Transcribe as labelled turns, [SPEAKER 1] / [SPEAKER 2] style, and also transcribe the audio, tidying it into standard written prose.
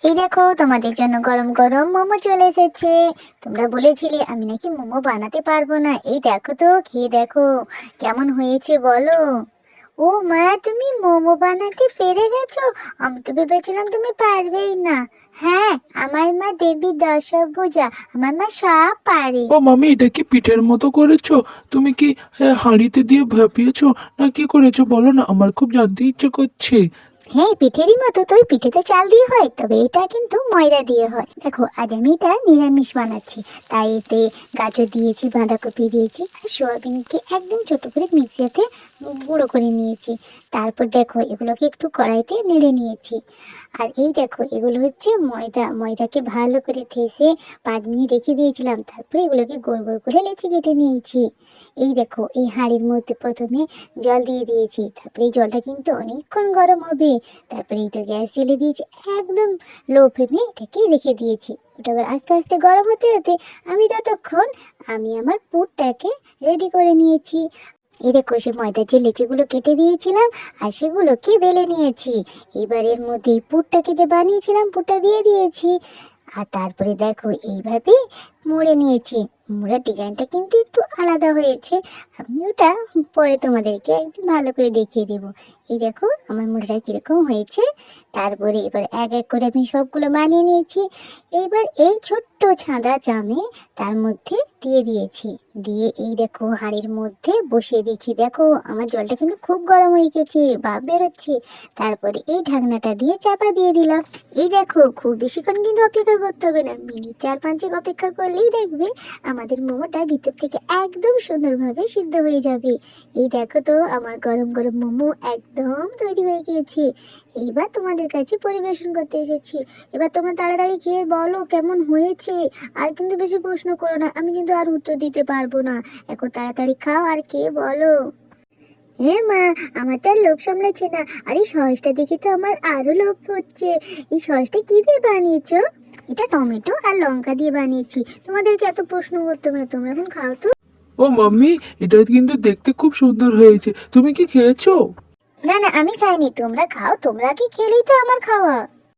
[SPEAKER 1] এই দেখো তোমাদের জন্য গরম গরম মোমো চলে এসেছে। তোমরা বলেছিলে আমি নাকি মোমো বানাতে পারবো না, এই দেখো তো খেয়ে দেখো কেমন হয়েছে বলো। ও মা, তুমি মোমো বানাতে পেরে গেছো? আমি তো ভেবেছিলাম তুমি পারবেই না। হ্যাঁ, আমার মা দেবী দশভুজা, আমার মা সব পারে।
[SPEAKER 2] ও মামি, এটা কি পিঠের মতো করেছো? তুমি কি হাঁড়িতে দিয়ে ভাপিয়েছো না কি করেছো বলো না, আমার খুব জানতে ইচ্ছে করছে।
[SPEAKER 1] হ্যাঁ, পিঠেরই মতো, তো পিঠেতে চাল দিয়ে হয়, তবে এটা কিন্তু ময়দা দিয়ে হয়। দেখো আজ আমি এটা নিরামিষ বানাচ্ছি, তাই এতে গাজর দিয়েছি, বাঁধাকপি দিয়েছি আর সোয়াবিনকে একদম ছোট করে মিক্সিতে গুঁড়ো করে নিয়েছি। তারপর দেখো এগুলোকে একটু কড়াইতে নেড়ে নিয়েছি। আর এই দেখো এগুলো হচ্ছে ময়দা, ময়দাকে ভালো করে থেসে 5 মিনিট রেখে দিয়েছিলাম, তারপরে এগুলোকে গোল গোল করে লেচি কেটে নিয়েছি। এই দেখো এই হাঁড়ির মধ্যে প্রথমে জল দিয়ে দিয়েছি, তারপরে এই জলটা কিন্তু অনেকক্ষণ গরম হবে। তারপরে এই তো গ্যাস জ্বেলে দিয়েছি, একদম লো ফ্লেমে এটাকে রেখে দিয়েছি। ওটা আবার আস্তে আস্তে গরম হতে হতে আমি ততক্ষণ আমার পুরটাকে রেডি করে নিয়েছি। এই দেখো সে ময়দার যে লেচিগুলো কেটে দিয়েছিলাম আর সেগুলোকে বেলে নিয়েছি। এবার এর মধ্যে এই পুরটাকে যে বানিয়েছিলাম পুরটা দিয়ে দিয়েছি। আর তারপরে দেখো এইভাবে মুড়ে নিয়েছি। মুড়ার ডিজাইনটা কিন্তু একটু আলাদা হয়েছে, আমি ওটা পরে তোমাদেরকে একদিন ভালো করে দেখিয়ে দেবো। এই দেখো আমার মুড়াটা কিরকম হয়েছে। তারপরে এবার এক এক করে আমি সবগুলো বানিয়ে নিয়েছি। এবার এই ছোট্ট ছাদা চামে তার মধ্যে দিয়ে দিয়েছি, দিয়ে এই দেখো হাঁড়ির মধ্যে বসিয়ে দিয়েছি। দেখো আমার জলটা কিন্তু খুব গরম হয়ে গেছে, ভাপ বেরোচ্ছে। তারপরে এই ঢাকনাটা দিয়ে চাপা দিয়ে দিলাম। এই দেখো খুব বেশিক্ষণ কিন্তু অপেক্ষা করতে হবে না, মিনিট 4-5 অপেক্ষা করলেই দেখবে আমাদের মোমোটা ভিতর থেকে একদম সুন্দরভাবে সিদ্ধ হয়ে যাবে। এই দেখো তো আমার গরম গরম মোমো একদম তৈরি হয়ে গিয়েছে। এইবার তোমাদের কাছে পরিবেশন করতে এসেছি। এবার তোমরা তাড়াতাড়ি খেয়ে বলো কেমন হয়েছে। আর কিন্তু বেশি প্রশ্ন করো না, আমি কিন্তু আর উত্তর দিতে পারবো না। এখন তাড়াতাড়ি খাও আর খেয়ে বলো। হ্যাঁ মা, আমার তো আর লোভ সামলাচ্ছে না। আর এই সসটা দেখে তো আমার আরো লোভ হচ্ছে। এই সসটা কি দিয়ে বানিয়েছো? এটা টমেটো আর লঙ্কা দিয়ে বানিয়েছি। তোমাদেরকে এত প্রশ্ন করতে হবে না, তোমরা এখন খাও তো।
[SPEAKER 2] ও মাম্মি, এটা কিন্তু দেখতে খুব সুন্দর হয়েছে, তুমি কি খেয়েছো?
[SPEAKER 1] না না, আমি খাইনি, তোমরা খাও, তোমরা কি খেলেই তো আমার খাওয়া।